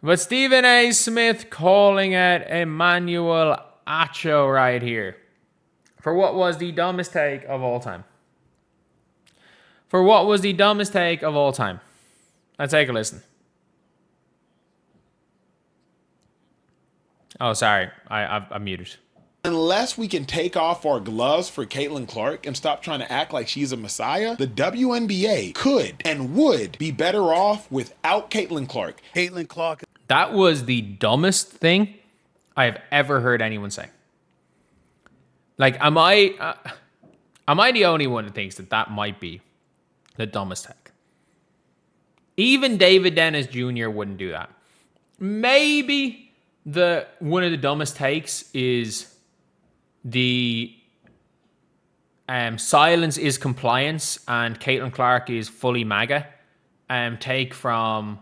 But Stephen A. Smith calling out Emmanuel Acho right here for what was the dumbest take of all time. For what was the dumbest take of all time. Let's take a listen. Oh, sorry. I'm muted. Unless we can take off our gloves for Caitlin Clark and stop trying to act like she's a messiah, the WNBA could and would be better off without Caitlin Clark. Caitlin Clark. That was the dumbest thing I have ever heard anyone say. Like, am I the only one who thinks that might be the dumbest take? Even David Dennis Jr. wouldn't do that. Maybe one of the dumbest takes is the silence is compliance and Caitlin Clark is fully MAGA take from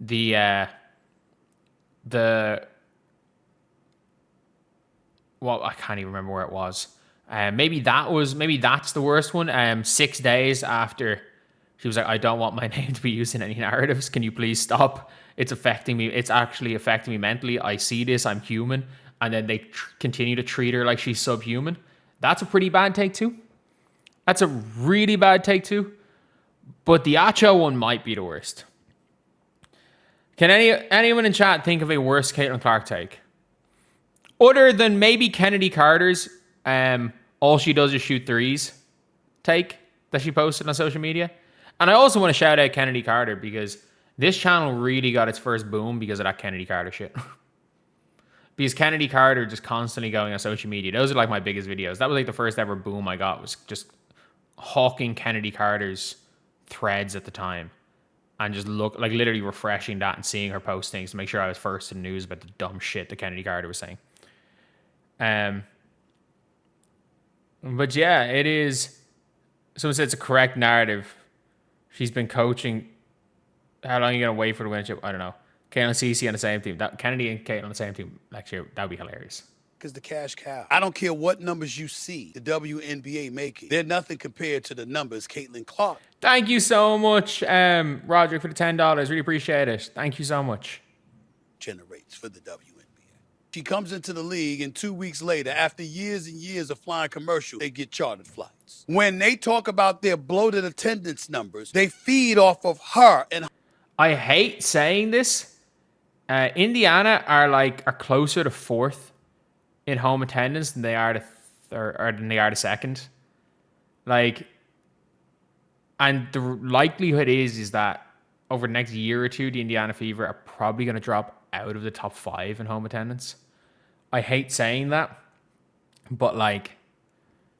the well, I can't even remember where it was. Maybe that's the worst one. 6 days after she was like, I don't want my name to be used in any narratives. Can you please stop? It's affecting me. It's actually affecting me mentally. I see this. I'm human. And then they continue to treat her like she's subhuman. That's a pretty bad take too. That's a really bad take too. But the Acho one might be the worst. Can anyone in chat think of a worse Caitlin Clark take? Other than maybe Kennedy Carter's all she does is shoot threes take that she posted on social media. And I also want to shout out Kennedy Carter because this channel really got its first boom because of that Kennedy Carter shit. Because Kennedy Carter just constantly going on social media. Those are like my biggest videos. That was like the first ever boom I got, was just hawking Kennedy Carter's threads at the time. And just literally refreshing that and seeing her post things to make sure I was first in the news about the dumb shit that Kennedy Carter was saying. But yeah, it is. Someone said it's a correct narrative. She's been coaching. How long are you going to wait for the winnership? I don't know. Caitlin Cece on the same team. Kennedy and Caitlin on the same team next year. That would be hilarious. Is the cash cow. I don't care what numbers you see the WNBA making. They're nothing compared to the numbers Caitlin Clark. Thank you so much, Roderick, for the $10. Really appreciate it. Thank you so much. Generates for the WNBA. She comes into the league, and 2 weeks later, after years and years of flying commercial, they get chartered flights. When they talk about their bloated attendance numbers, they feed off of her. And I hate saying this. Indiana are closer to fourth in home attendance than they are to the second. Like, and the likelihood is that over the next year or two, the Indiana Fever are probably going to drop out of the top 5 in home attendance. I hate saying that, but like,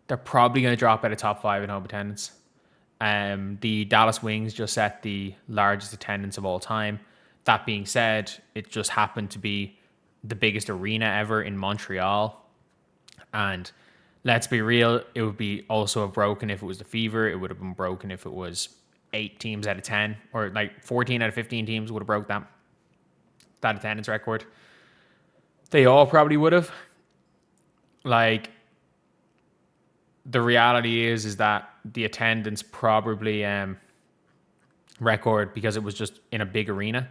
they're probably going to drop out of top 5 in home attendance. The Dallas Wings just set the largest attendance of all time. That being said, it just happened to be the biggest arena ever in Montreal. And let's be real, it would be also have broken if it was the Fever. It would have been broken if it was 8 teams out of 10, or like 14 out of 15 teams would have broke that attendance record. They all probably would have. Like, the reality is that the attendance probably record, because it was just in a big arena.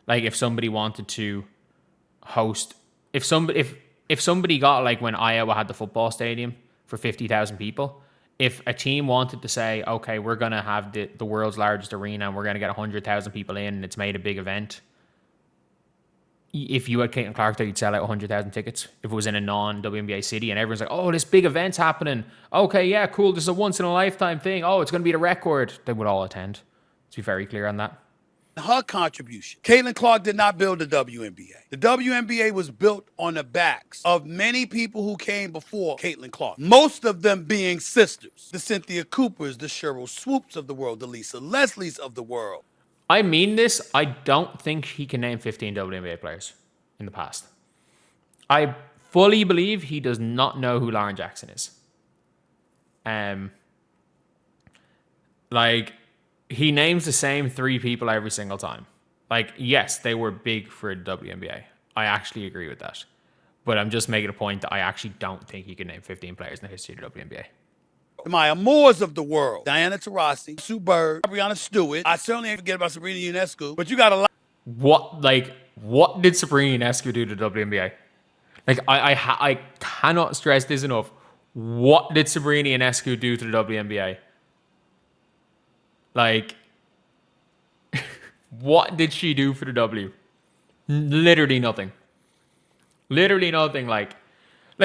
Like, if somebody wanted to host, if somebody got, like when Iowa had the football stadium for 50,000 people, if a team wanted to say, okay, we're going to have the world's largest arena and we're going to get 100,000 people in and it's made a big event, if you had Caitlin Clark there, you'd sell out 100,000 tickets. If it was in a non-WNBA city and everyone's like, oh, this big event's happening. Okay, yeah, cool. This is a once-in-a-lifetime thing. Oh, it's going to be the record. They would all attend. Let's be very clear on that. Her contribution. Caitlin Clark did not build the WNBA. The WNBA was built on the backs of many people who came before Caitlin Clark, most of them being sisters. The Cynthia Coopers, the Cheryl Swoops of the world, the Lisa Leslies of the world. I mean this. I don't think he can name 15 WNBA players in the past. I fully believe he does not know who Lauren Jackson is. Like, he names the same 3 people every single time. Like, yes, they were big for the WNBA. I actually agree with that. But I'm just making a point that I actually don't think he can name 15 players in the history of the WNBA. My amours of the world. Diana Taurasi, Sue Bird, Breanna Steward. I certainly ain't forget about Sabrina Ionescu, but you got a lot. What? Like, What did Sabrina Ionescu do to the WNBA? Like, I cannot stress this enough. What did Sabrina Ionescu do to the WNBA? Like, what did she do for the W? Literally nothing. Literally nothing. Like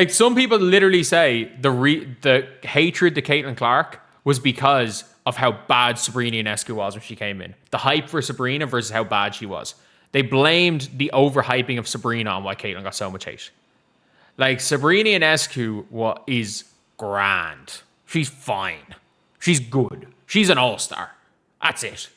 some people literally say the hatred to Caitlin Clark was because of how bad Sabrina Ionescu was when she came in. The hype for Sabrina versus how bad she was. They blamed the overhyping of Sabrina on why Caitlin got so much hate. Like, Sabrina Ionescu is grand. She's fine. She's good. She's an all-star. That's it.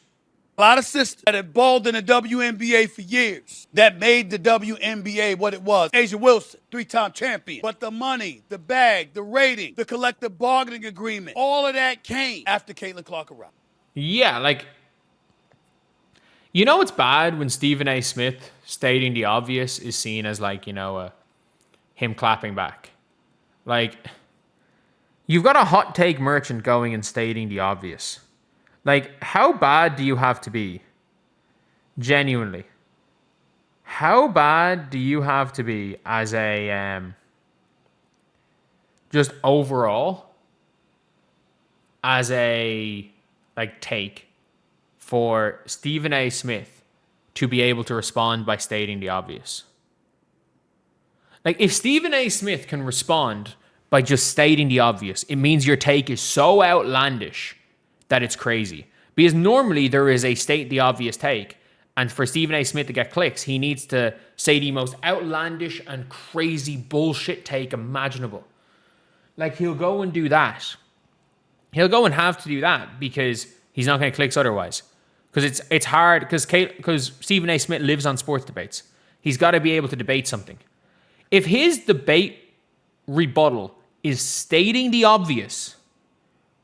A lot of sisters that have balled in the WNBA for years that made the WNBA what it was. Asia Wilson, 3-time champion. But the money, the bag, the rating, the collective bargaining agreement, all of that came after Caitlin Clark arrived. Yeah, like, you know it's bad when Stephen A. Smith stating the obvious is seen as, like, you know, him clapping back. Like, you've got a hot take merchant going and stating the obvious. Like, how bad do you have to be? Genuinely. How bad do you have to be as a, just overall, as a, like, take for Stephen A. Smith to be able to respond by stating the obvious? Like, if Stephen A. Smith can respond by just stating the obvious, it means your take is so outlandish that it's crazy. Because normally there is a state the obvious take, and for Stephen A. Smith to get clicks, he needs to say the most outlandish and crazy bullshit take imaginable. Like, he'll go and do that. He'll go and have to do that because he's not going to clicks otherwise. Because it's hard, because Stephen A. Smith lives on sports debates. He's got to be able to debate something. If his debate rebuttal is stating the obvious,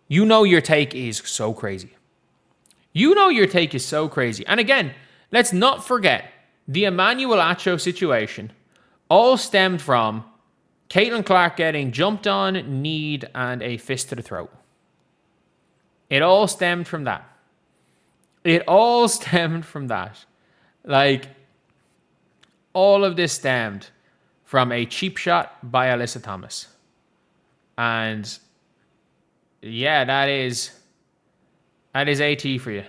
you know your take is so crazy. You know your take is so crazy. And again, let's not forget the Emmanuel Acho situation all stemmed from Caitlin Clark getting jumped on, kneed, and a fist to the throat. It all stemmed from that. It all stemmed from that. Like, all of this stemmed from a cheap shot by Alyssa Thomas. And yeah, that is AT for you.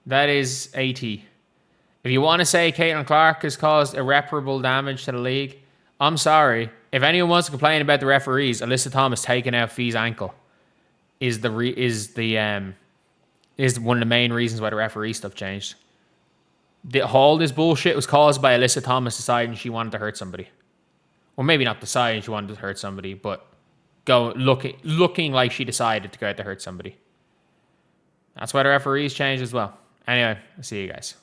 That is AT. If you want to say Caitlin Clark has caused irreparable damage to the league, I'm sorry. If anyone wants to complain about the referees, Alyssa Thomas taking out Fee's ankle is one of the main reasons why the referee stuff changed. All this bullshit was caused by Alyssa Thomas deciding she wanted to hurt somebody. Or maybe not deciding she wanted to hurt somebody, but looking like she decided to go out to hurt somebody. That's why the referees changed as well. Anyway, I'll see you guys.